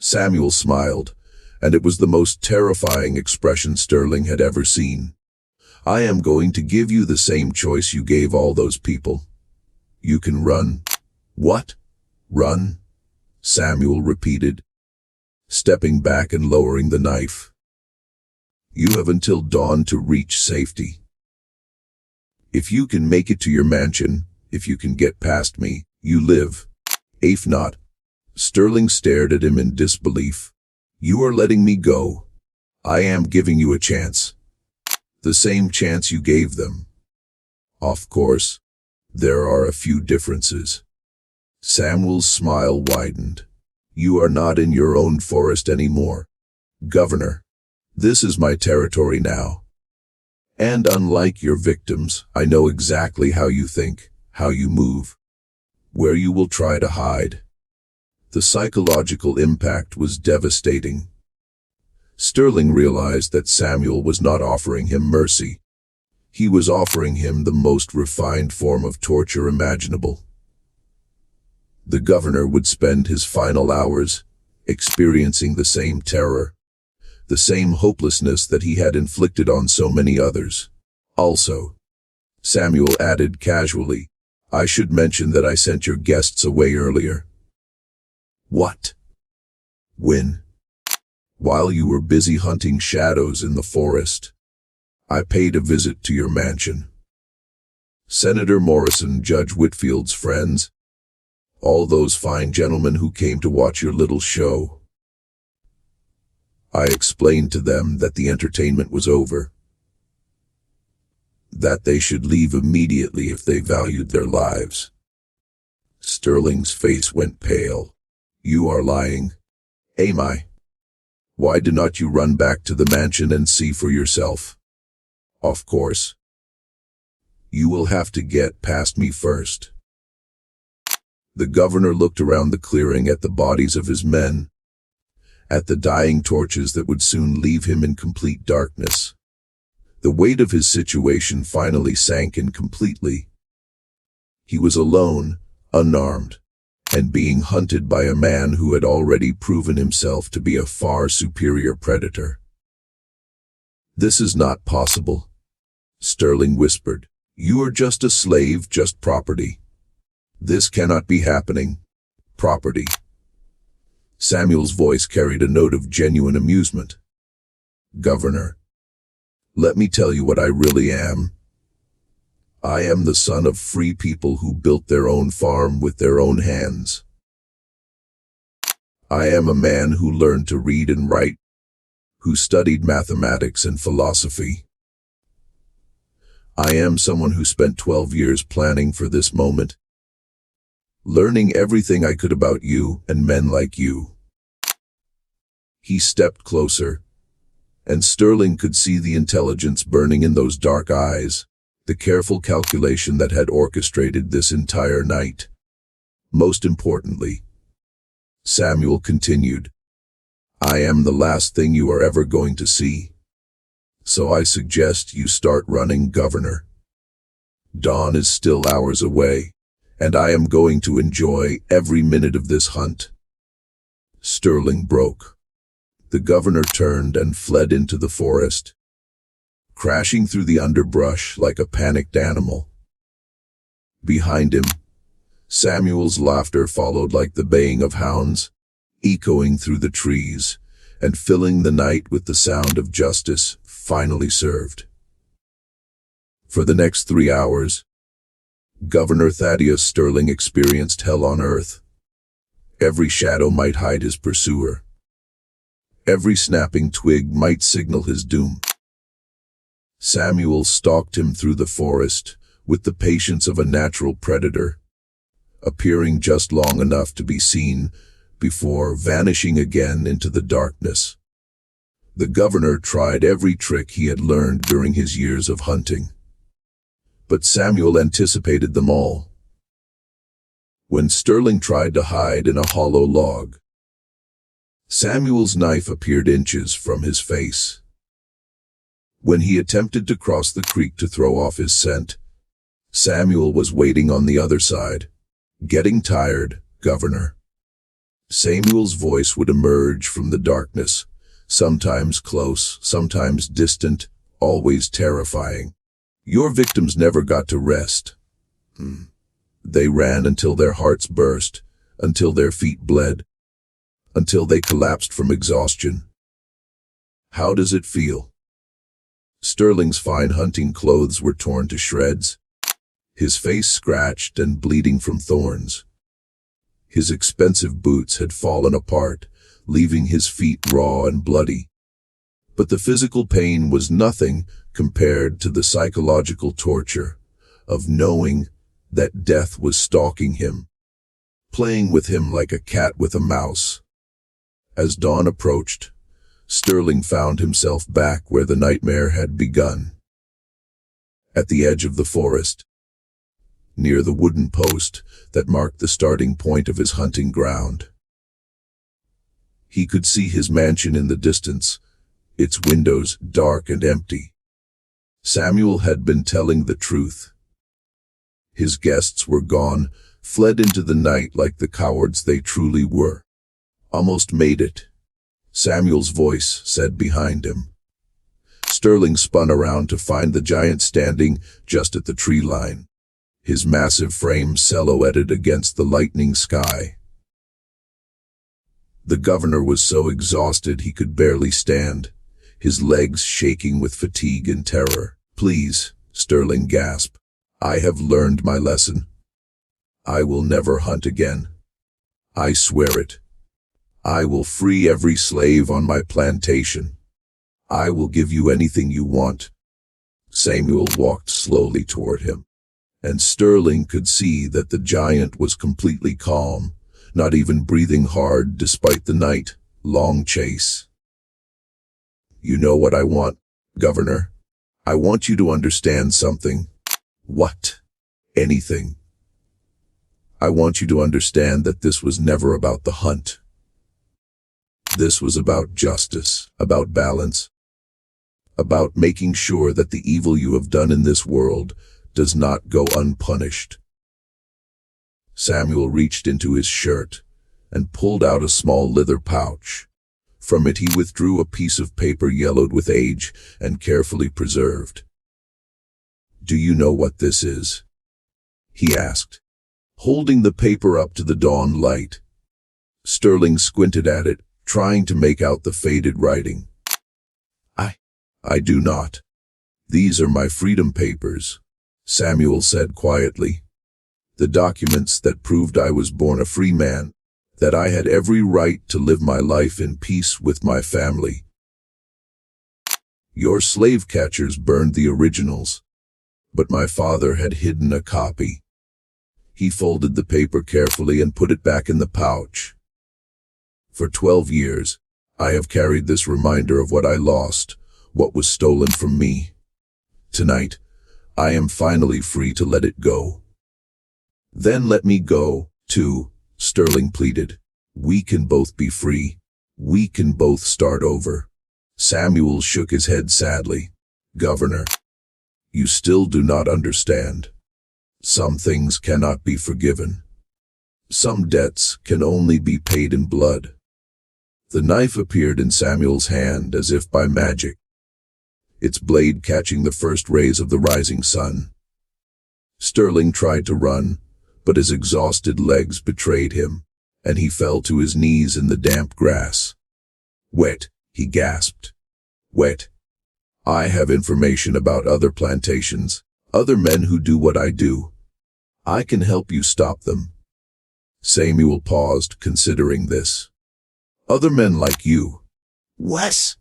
Samuel smiled, and it was the most terrifying expression Sterling had ever seen. "I am going to give you the same choice you gave all those people. You can run." "What? Run?" Samuel repeated, stepping back and lowering the knife. "You have until dawn to reach safety. If you can make it to your mansion, if you can get past me, you live. If not..." Sterling stared at him in disbelief. "You are letting me go. I am giving you a chance. The same chance you gave them. Of course, there are a few differences." Samuel's smile widened. "You are not in your own forest anymore, Governor. This is my territory now. And unlike your victims, I know exactly how you think, how you move, where you will try to hide." The psychological impact was devastating. Sterling realized that Samuel was not offering him mercy. He was offering him the most refined form of torture imaginable. The governor would spend his final hours experiencing the same terror, the same hopelessness that he had inflicted on so many others. "Also," Samuel added casually, "I should mention that I sent your guests away earlier." "What? When?" "While you were busy hunting shadows in the forest. I paid a visit to your mansion. Senator Morrison, Judge Whitfield's friends, all those fine gentlemen who came to watch your little show. I explained to them that the entertainment was over, that they should leave immediately if they valued their lives." Sterling's face went pale. "You are lying." "Am I? Why do not you run back to the mansion and see for yourself?" "Of course. You will have to get past me first." The governor looked around the clearing at the bodies of his men, at the dying torches that would soon leave him in complete darkness. The weight of his situation finally sank in completely. He was alone, unarmed, and being hunted by a man who had already proven himself to be a far superior predator. "This is not possible," Sterling whispered. "You are just a slave, just property. This cannot be happening. Property." Samuel's voice carried a note of genuine amusement. "Governor, let me tell you what I really am. I am the son of free people who built their own farm with their own hands. I am a man who learned to read and write, who studied mathematics and philosophy. I am someone who spent 12 years planning for this moment, learning everything I could about you and men like you. He stepped closer, and Sterling could see the intelligence burning in those dark eyes, the careful calculation that had orchestrated this entire night. Most importantly, Samuel continued, I am the last thing you are ever going to see. So I suggest you start running, Governor. Dawn is still hours away, and I am going to enjoy every minute of this hunt. Sterling broke. The governor turned and fled into the forest, crashing through the underbrush like a panicked animal. Behind him, Samuel's laughter followed like the baying of hounds, echoing through the trees and filling the night with the sound of justice finally served. For the next 3 hours, Governor Thaddeus Sterling experienced hell on earth. Every shadow might hide his pursuer. Every snapping twig might signal his doom. Samuel stalked him through the forest with the patience of a natural predator, appearing just long enough to be seen before vanishing again into the darkness. The governor tried every trick he had learned during his years of hunting, but Samuel anticipated them all. When Sterling tried to hide in a hollow log, Samuel's knife appeared inches from his face. When he attempted to cross the creek to throw off his scent, Samuel was waiting on the other side. Getting tired, Governor? Samuel's voice would emerge from the darkness, sometimes close, sometimes distant, always terrifying. Your victims never got to rest. They ran until their hearts burst, until their feet bled, until they collapsed from exhaustion. How does it feel? Sterling's fine hunting clothes were torn to shreds, his face scratched and bleeding from thorns. His expensive boots had fallen apart, leaving his feet raw and bloody. But the physical pain was nothing compared to the psychological torture of knowing that death was stalking him, playing with him like a cat with a mouse. As dawn approached, Sterling found himself back where the nightmare had begun. At the edge of the forest, near the wooden post that marked the starting point of his hunting ground. He could see his mansion in the distance, its windows dark and empty. Samuel had been telling the truth. His guests were gone, fled into the night like the cowards they truly were. Almost made it, Samuel's voice said behind him. Sterling spun around to find the giant standing just at the tree line, his massive frame silhouetted against the lightning sky. The governor was so exhausted he could barely stand, his legs shaking with fatigue and terror. Please, Sterling gasped. I have learned my lesson. I will never hunt again. I swear it. I will free every slave on my plantation. I will give you anything you want. Samuel walked slowly toward him, and Sterling could see that the giant was completely calm, not even breathing hard despite the night-long chase. You know what I want, Governor? I want you to understand something. What? Anything. I want you to understand that this was never about the hunt. This was about justice, about balance, about making sure that the evil you have done in this world does not go unpunished. Samuel reached into his shirt and pulled out a small leather pouch. From it he withdrew a piece of paper yellowed with age and carefully preserved. Do you know what this is? He asked, holding the paper up to the dawn light. Sterling squinted at it, trying to make out the faded writing. I do not. These are my freedom papers, Samuel said quietly. The documents that proved I was born a free man, that I had every right to live my life in peace with my family. Your slave catchers burned the originals, but my father had hidden a copy. He folded the paper carefully and put it back in the pouch. For 12 years, I have carried this reminder of what I lost, what was stolen from me. Tonight, I am finally free to let it go. Then let me go, too, Sterling pleaded. We can both be free. We can both start over. Samuel shook his head sadly. Governor, you still do not understand. Some things cannot be forgiven. Some debts can only be paid in blood. The knife appeared in Samuel's hand as if by magic, its blade catching the first rays of the rising sun. Sterling tried to run, but his exhausted legs betrayed him, and he fell to his knees in the damp grass. Wet, he gasped. Wet. I have information about other plantations, other men who do what I do. I can help you stop them. Samuel paused, considering this. Other men like you. What?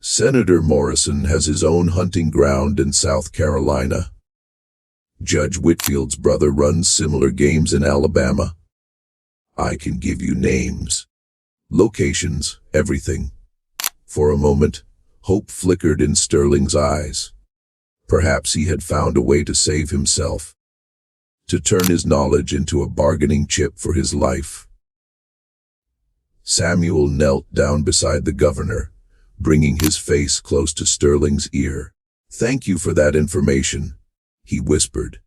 Senator Morrison has his own hunting ground in South Carolina. Judge Whitfield's brother runs similar games in Alabama. I can give you names, locations, everything. For a moment, hope flickered in Sterling's eyes. Perhaps he had found a way to save himself, to turn his knowledge into a bargaining chip for his life. Samuel knelt down beside the governor, bringing his face close to Sterling's ear. Thank you for that information, he whispered.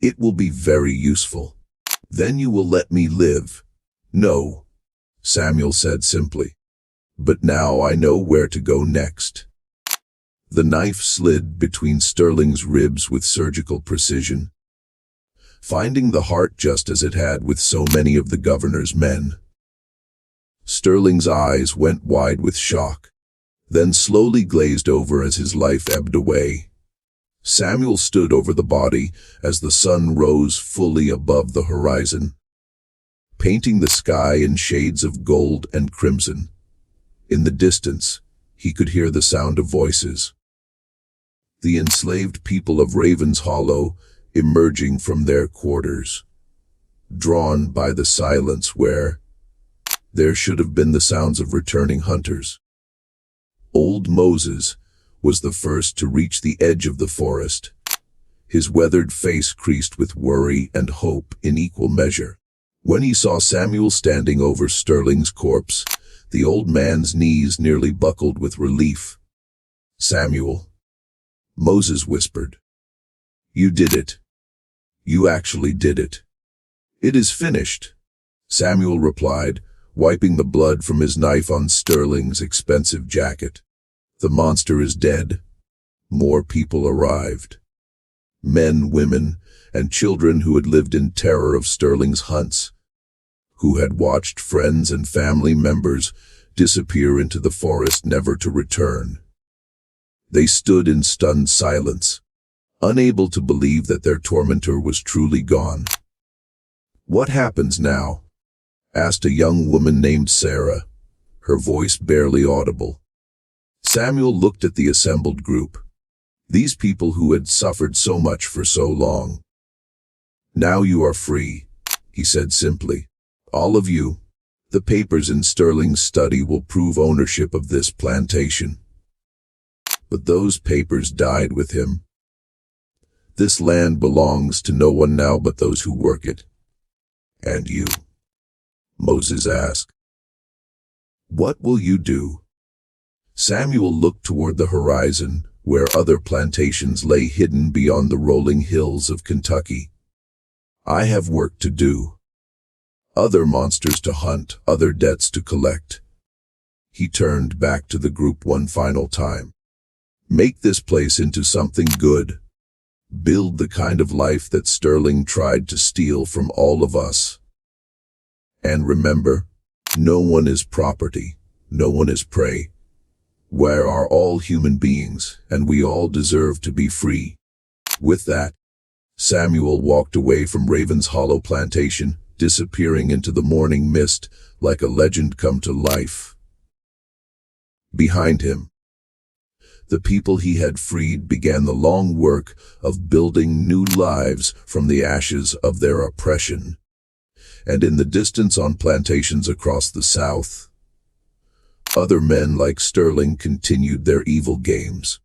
It will be very useful. Then you will let me live. No, Samuel said simply. But now I know where to go next. The knife slid between Sterling's ribs with surgical precision, finding the heart just as it had with so many of the governor's men. Sterling's eyes went wide with shock, then slowly glazed over as his life ebbed away. Samuel stood over the body as the sun rose fully above the horizon, painting the sky in shades of gold and crimson. In the distance, he could hear the sound of voices. The enslaved people of Raven's Hollow emerging from their quarters, drawn by the silence where there should have been the sounds of returning hunters. Old Moses was the first to reach the edge of the forest, his weathered face creased with worry and hope in equal measure. When he saw Samuel standing over Sterling's corpse, the old man's knees nearly buckled with relief. Samuel, Moses whispered. You did it. You actually did it. It is finished, Samuel replied, wiping the blood from his knife on Sterling's expensive jacket. The monster is dead. More people arrived. Men, women, and children who had lived in terror of Sterling's hunts, who had watched friends and family members disappear into the forest never to return. They stood in stunned silence, unable to believe that their tormentor was truly gone. What happens now? Asked a young woman named Sarah, her voice barely audible. Samuel looked at the assembled group, these people who had suffered so much for so long. Now you are free, he said simply. All of you. The papers in Sterling's study will prove ownership of this plantation. But those papers died with him. This land belongs to no one now but those who work it. And you? Moses asked. What will you do? Samuel looked toward the horizon, where other plantations lay hidden beyond the rolling hills of Kentucky. I have work to do. Other monsters to hunt, other debts to collect. He turned back to the group one final time. Make this place into something good. Build the kind of life that Sterling tried to steal from all of us. And remember, no one is property, no one is prey. We are all human beings, and we all deserve to be free. With that, Samuel walked away from Raven's Hollow plantation, disappearing into the morning mist like a legend come to life. Behind him, the people he had freed began the long work of building new lives from the ashes of their oppression. And in the distance on plantations across the South, other men like Sterling continued their evil games,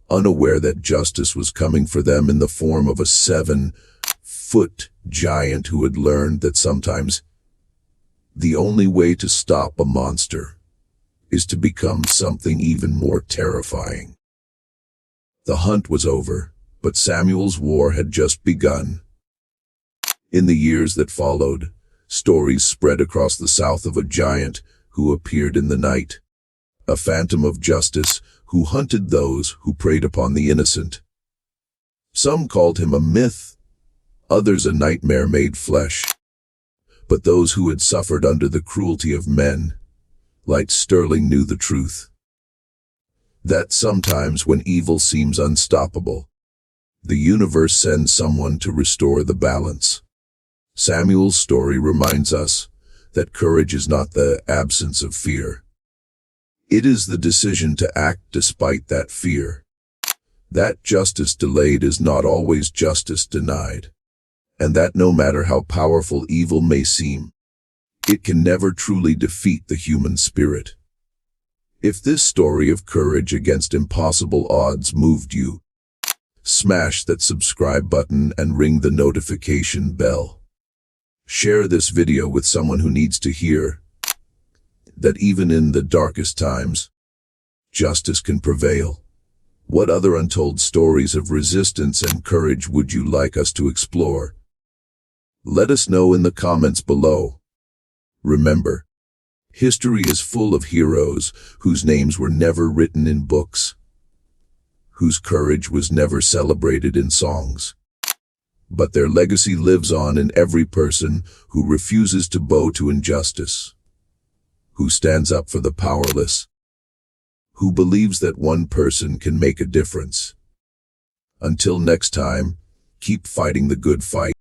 unaware that justice was coming for them in the form of a 7-foot giant who had learned that sometimes the only way to stop a monster is to become something even more terrifying. The hunt was over, but Samuel's war had just begun. In the years that followed, stories spread across the South of a giant who appeared in the night, a phantom of justice who hunted those who preyed upon the innocent. Some called him a myth, others a nightmare made flesh. But those who had suffered under the cruelty of men, like Sterling, knew the truth. That sometimes when evil seems unstoppable, the universe sends someone to restore the balance. Samuel's story reminds us that courage is not the absence of fear. It is the decision to act despite that fear. That justice delayed is not always justice denied. And that no matter how powerful evil may seem, it can never truly defeat the human spirit. If this story of courage against impossible odds moved you, smash that subscribe button and ring the notification bell. Share this video with someone who needs to hear that even in the darkest times, justice can prevail. What other untold stories of resistance and courage would you like us to explore? Let us know in the comments below. Remember, history is full of heroes whose names were never written in books, whose courage was never celebrated in songs. But their legacy lives on in every person who refuses to bow to injustice, who stands up for the powerless, who believes that one person can make a difference. Until next time, keep fighting the good fight.